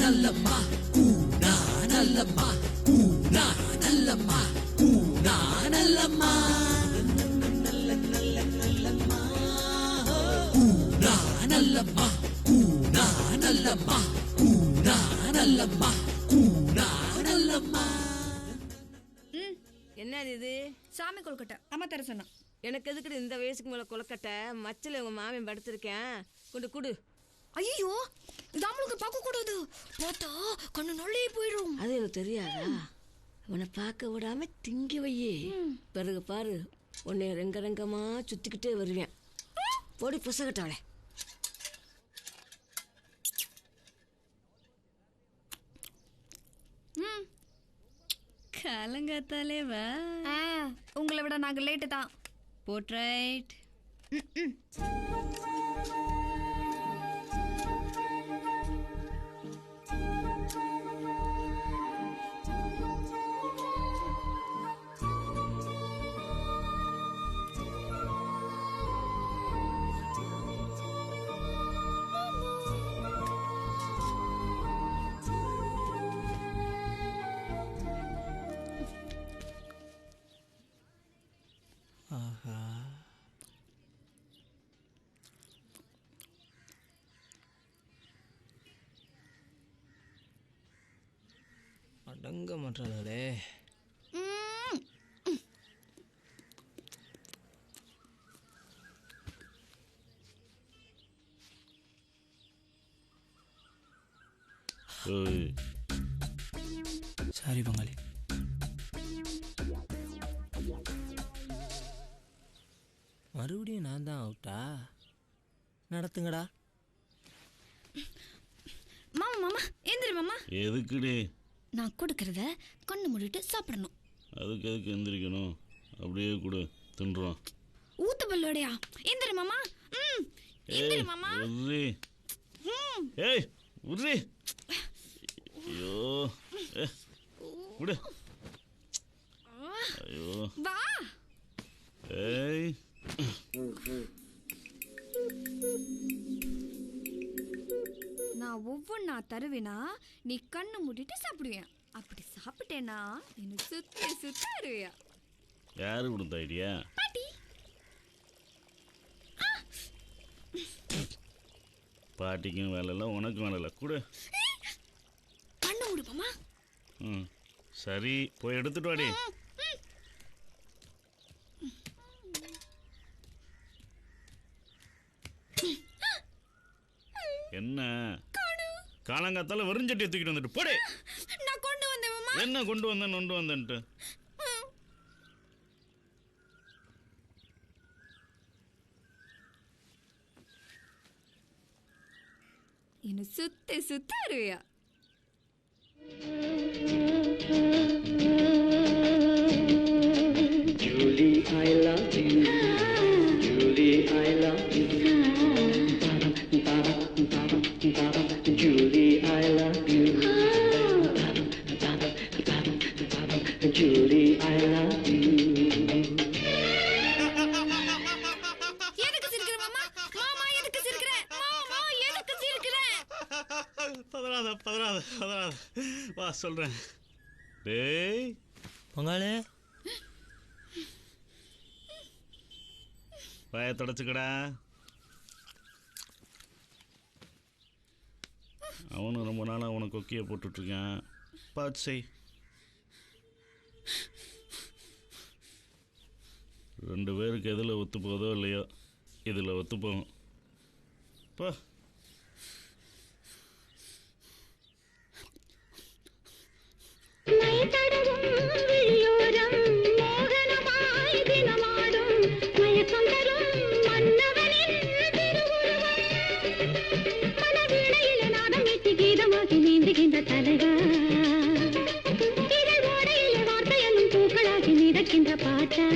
நல்லம்மா கூனா நல்லம்மா கூனா நல்லம்மா கூனா நல்லம்மா நல்ல நல்ல நல்லம்மா கூனா நல்லம்மா கூனா நல்லம்மா கூனா நல்லம்மா கூனா நல்லம்மா. என்னது இது? சாமி கொழுக்கட்டை அம்மா தர சொன்னா. எனக்கு எதுக்கு இந்த வயசுக்கு மேல கொழுக்கட்டை? மச்சல உங்க மாமன் படுத்திருக்கேன், கொண்டு குடு. ஐயோ, இது அவளுக்கு பார்க்க கூடாது, பார்த்தா கண்ணு நொல்லே போயிடும். அது எனக்கு தெரியாதா? உன்னை பார்க்க விடாம திங்கி வையே, பிறகு பாரு உன்னை ரெங்க ரெங்கமா சுத்திக்கிட்டே வருவேன். போடி புசகட்டாளே. காலங்காத்தாலே வா. உங்களை விட நாங்க லேட்டு தான். போட்ரைட். அடங்க மாட்டாளே. சாரி பங்காளி. மறுபடியும் நான் தான் அவுட்டா? நடத்துங்கடா. மாமா மாமா எந்திரி மாமா. எதுக்குடி? நான் கொடுக்கறத கண்ணு மூடிட்டு சாப்பிடணும். அதுக்கு எதுக்கு எந்திரிக்கணும்? அப்படியே கொடு, தின்றோம். ஊத்து பல்லோடையா? எந்திரி மாமா. எந்திரி மாமா. உர்ரி. ஏய் உர்ரி. ஐயோ குடு. ஐயோ வா. ஏய் நான் ஒவ்வொன்னா தருவேனா, நீ கண்ணு மூடிட்டு சாப்பிடுவேன். அப்படி சாப்பிட்டேனா எனக்கு சுத்தி சுத்தி வருவியா? யாரு கொடுத்த ஐடியா? பாட்டி. பாட்டிக்கும் வேலை இல்லை, உனக்கும் வேலை இல்லை. கொடு. கண்ணு மூடுப்போமா? ம் சரி, போய் எடுத்துட்டு வாடி. என்ன காலங்காத்தால வெறுஞ்சட்டியை தூக்கிட்டு வந்துட்டு போடே. நான் கொண்டு வந்தேன் மாமா. என்ன கொண்டு வந்தேன்ட்டு என்ன சுத்தி சுத்தி வருவியா? Julie, I love you. Julie, I love you. Julie, I love you. Julie, I love you. எதுக்கு சிரிக்கிற மாமா? மாமா எதுக்கு சிரிக்கிற? மாமா எதுக்கு சிரிக்கிற? பதறாத வா சொல்றேன். டேய் பங்காளி, வாயை தொடச்சுக்கடா. அவனும் ரொம்ப நாளாக அவனை கொக்கியை போட்டுட்ருக்கான், பார்த்து செய். 2 பேருக்கு எதில் ஒத்து போதோ இல்லையோ, இதில் ஒத்து போகும். போ. பாட்டா